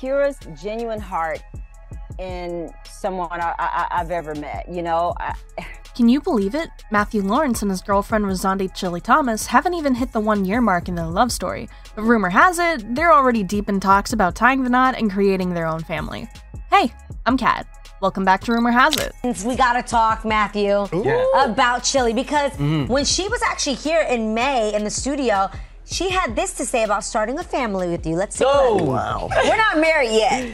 purest, genuine heart in someone I've ever met, you know? Can you believe it? Matthew Lawrence and his girlfriend Rozonda Chilli Thomas haven't even hit the 1-year mark in their love story, but rumor has it, they're already deep in talks about tying the knot and creating their own family. Hey, I'm Kat. Welcome back to Rumor Has It. We gotta talk, Matthew, about Chilli, because when she was actually here in May in the studio, she had this to say about starting a family with you. Let's see. Oh, wow. We're not married yet.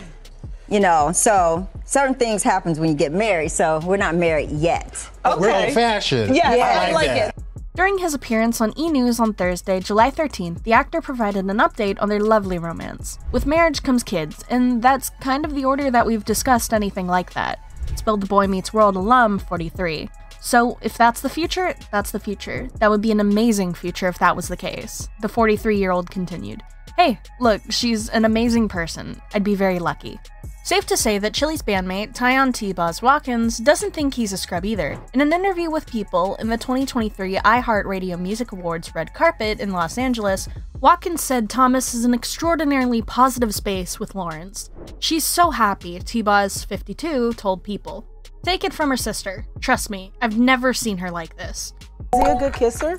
You know, so certain things happens when you get married, so we're not married yet. Okay. We're old-fashioned. Yeah, I like it. During his appearance on E! News on Thursday, July 13th, the actor provided an update on their lovely romance. With marriage comes kids, and that's kind of the order that we've discussed anything like that. Spilled the Boy Meets World alum, 43. So, if that's the future, that's the future. That would be an amazing future if that was the case. The 43-year-old continued. Hey, look, she's an amazing person. I'd be very lucky. Safe to say that Chilli's bandmate, Tyon T-Boz Watkins, doesn't think he's a scrub either. In an interview with People in the 2023 iHeartRadio Music Awards red carpet in Los Angeles, Watkins said Thomas is an extraordinarily positive space with Lawrence. She's so happy, T-Boz, 52, told People. Take it from her sister. Trust me, I've never seen her like this. Is he a good kisser?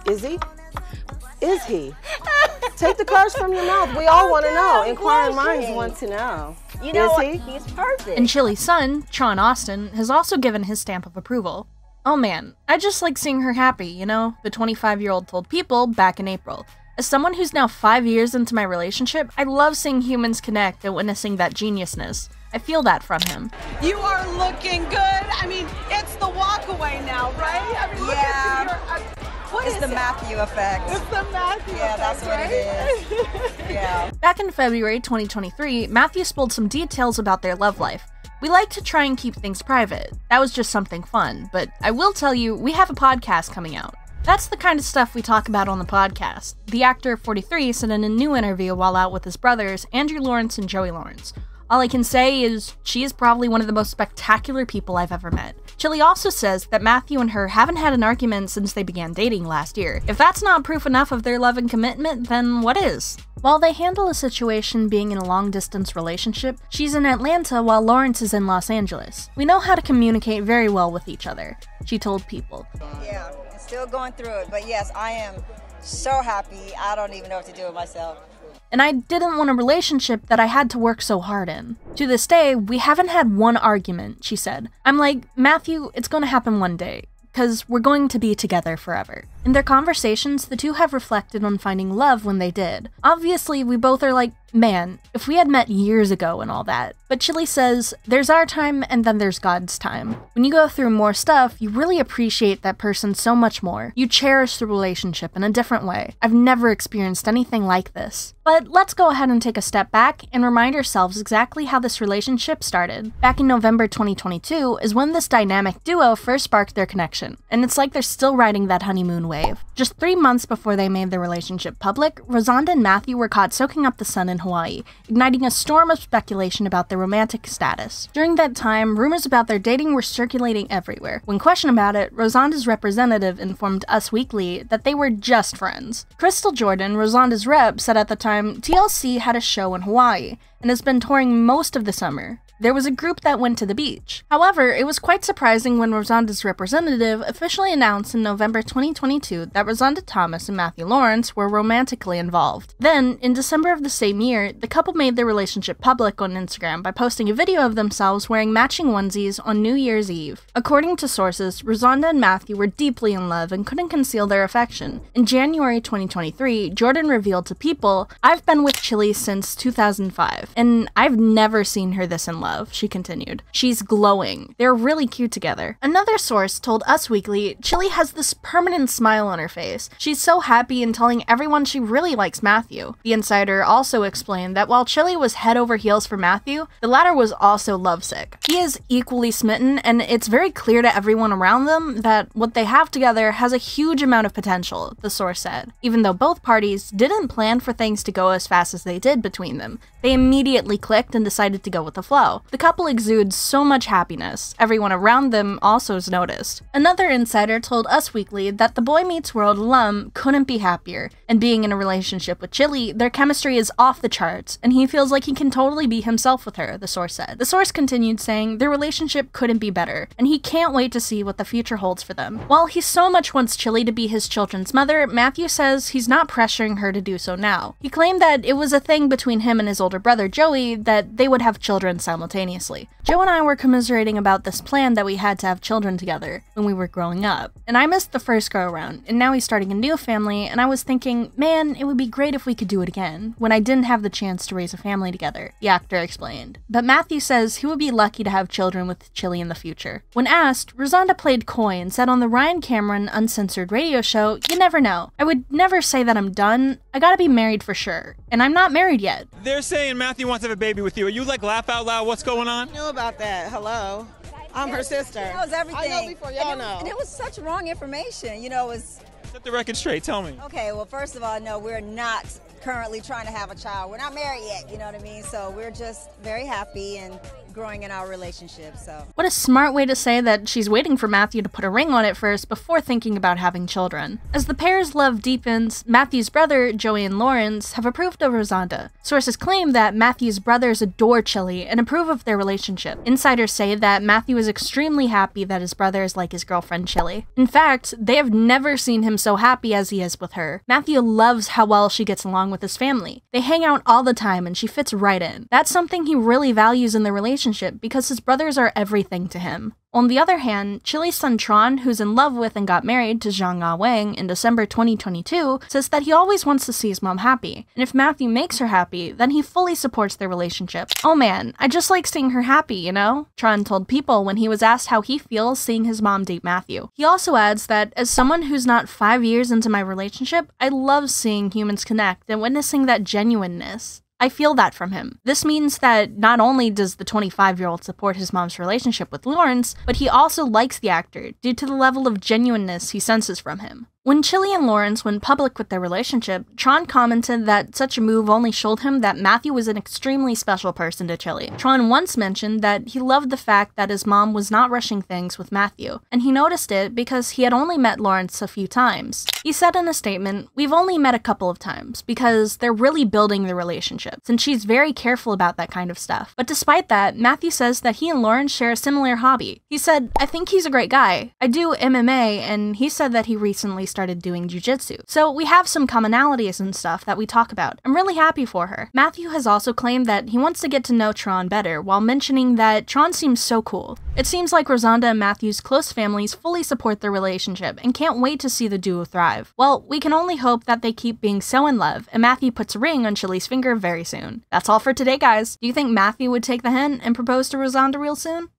Is he? Is he? Take the cards from your mouth. We all want to know. Inquiring minds want to know. You know what? Is he? He's perfect. And Chilli's son, Tron Austin, has also given his stamp of approval. Oh man, I just like seeing her happy, you know? The 25-year-old told People back in April. As someone who's now 5 years into my relationship, I love seeing humans connect and witnessing that geniusness. I feel that from him. You are looking good. I mean, it's the walkaway now, right? I mean, look at your, what it's is the it? Matthew effect. It's the Matthew Yeah, effect, that's what right? it is. Yeah. Back in February 2023, Matthew spilled some details about their love life. We like to try and keep things private. That was just something fun, but I will tell you, we have a podcast coming out. That's the kind of stuff we talk about on the podcast. The actor, 43, said in a new interview while out with his brothers, Andrew Lawrence and Joey Lawrence. All I can say is, she is probably one of the most spectacular people I've ever met. Chilli also says that Matthew and her haven't had an argument since they began dating last year. If that's not proof enough of their love and commitment, then what is? While they handle a situation being in a long-distance relationship, she's in Atlanta while Lawrence is in Los Angeles. We know how to communicate very well with each other, she told People. Yeah, I'm still going through it, but yes, I am so happy. I don't even know what to do with myself. And I didn't want a relationship that I had to work so hard in. To this day, we haven't had one argument, she said. I'm like, Matthew, it's gonna happen one day, 'cause we're going to be together forever. In their conversations, the two have reflected on finding love when they did. Obviously, we both are like, man, if we had met years ago and all that. But Chilli says, there's our time and then there's God's time. When you go through more stuff, you really appreciate that person so much more. You cherish the relationship in a different way. I've never experienced anything like this. But let's go ahead and take a step back and remind ourselves exactly how this relationship started. Back in November 2022 is when this dynamic duo first sparked their connection. And it's like they're still riding that honeymoon wave. Just 3 months before they made their relationship public, Rozonda and Matthew were caught soaking up the sun in Hawaii, igniting a storm of speculation about their romantic status. During that time, rumors about their dating were circulating everywhere. When questioned about it, Rozonda's representative informed Us Weekly that they were just friends. Crystal Jordan, Rozonda's rep, said at the time, TLC had a show in Hawaii, and has been touring most of the summer. There was a group that went to the beach. However, it was quite surprising when Rozonda's representative officially announced in November 2022 that Rozonda Thomas and Matthew Lawrence were romantically involved. Then, in December of the same year, the couple made their relationship public on Instagram by posting a video of themselves wearing matching onesies on New Year's Eve. According to sources, Rozonda and Matthew were deeply in love and couldn't conceal their affection. In January 2023, Jordan revealed to People, "I've been with Chilli since 2005, and I've never seen her this in love," she continued. She's glowing. They're really cute together. Another source told Us Weekly, Chilli has this permanent smile on her face. She's so happy and telling everyone she really likes Matthew. The insider also explained that while Chilli was head over heels for Matthew, the latter was also lovesick. He is equally smitten, and it's very clear to everyone around them that what they have together has a huge amount of potential, the source said. Even though both parties didn't plan for things to go as fast as they did between them, they immediately clicked and decided to go with the flow. show. The couple exudes so much happiness. Everyone around them also has noticed. Another insider told Us Weekly that the Boy Meets World alum couldn't be happier, and being in a relationship with Chilli, their chemistry is off the charts, and he feels like he can totally be himself with her, the source said. The source continued saying their relationship couldn't be better, and he can't wait to see what the future holds for them. While he so much wants Chilli to be his children's mother, Matthew says he's not pressuring her to do so now. He claimed that it was a thing between him and his older brother Joey that they would have children simultaneously. Joe and I were commiserating about this plan that we had to have children together when we were growing up, and I missed the first go around, and now he's starting a new family, and I was thinking, man, it would be great if we could do it again, when I didn't have the chance to raise a family together, the actor explained. But Matthew says he would be lucky to have children with Chilli in the future. When asked, Rozonda played coy and said on the Ryan Cameron Uncensored radio show, "You never know. I would never say that I'm done. I gotta be married for sure. And I'm not married yet." They're saying Matthew wants to have a baby with you. Are you like laugh out loud? What's going on? I knew about that. Hello. I'm her sister. That was everything. I know before y'all know. And it was such wrong information. You know, it was... Set the record straight. Tell me. Okay, well, first of all, no, we're not currently trying to have a child. We're not married yet, you know what I mean? So we're just very happy and growing in our relationship, so. What a smart way to say that she's waiting for Matthew to put a ring on it first before thinking about having children. As the pair's love deepens, Matthew's brother, Joey and Lawrence, have approved of Rozonda. Sources claim that Matthew's brothers adore Chilli and approve of their relationship. Insiders say that Matthew is extremely happy that his brother is like his girlfriend Chilli. In fact, they have never seen him so happy as he is with her. Matthew loves how well she gets along with his family. They hang out all the time and she fits right in. That's something he really values in their relationship because his brothers are everything to him. On the other hand, Chilli's son Tron, who's in love with and got married to Zhang Ah Wang in December 2022, says that he always wants to see his mom happy, and if Matthew makes her happy, then he fully supports their relationship. "Oh man, I just like seeing her happy, you know?" Tron told People when he was asked how he feels seeing his mom date Matthew. He also adds that, as someone who's not 5 years into my relationship, I love seeing humans connect and witnessing that genuineness. I feel that from him. This means that not only does the 25-year-old support his mom's relationship with Lawrence, but he also likes the actor due to the level of genuineness he senses from him. When Chilli and Lawrence went public with their relationship, Tron commented that such a move only showed him that Matthew was an extremely special person to Chilli. Tron once mentioned that he loved the fact that his mom was not rushing things with Matthew, and he noticed it because he had only met Lawrence a few times. He said in a statement, "We've only met a couple of times because they're really building the relationship, and she's very careful about that kind of stuff." But despite that, Matthew says that he and Lawrence share a similar hobby. He said, "I think he's a great guy. I do MMA, and he said that he recently started doing jujitsu. So we have some commonalities and stuff that we talk about. I'm really happy for her." Matthew has also claimed that he wants to get to know Tron better, while mentioning that Tron seems so cool. It seems like Rozonda and Matthew's close families fully support their relationship and can't wait to see the duo thrive. Well, we can only hope that they keep being so in love, and Matthew puts a ring on Chilli's finger very soon. That's all for today, guys. Do you think Matthew would take the hint and propose to Rozonda real soon?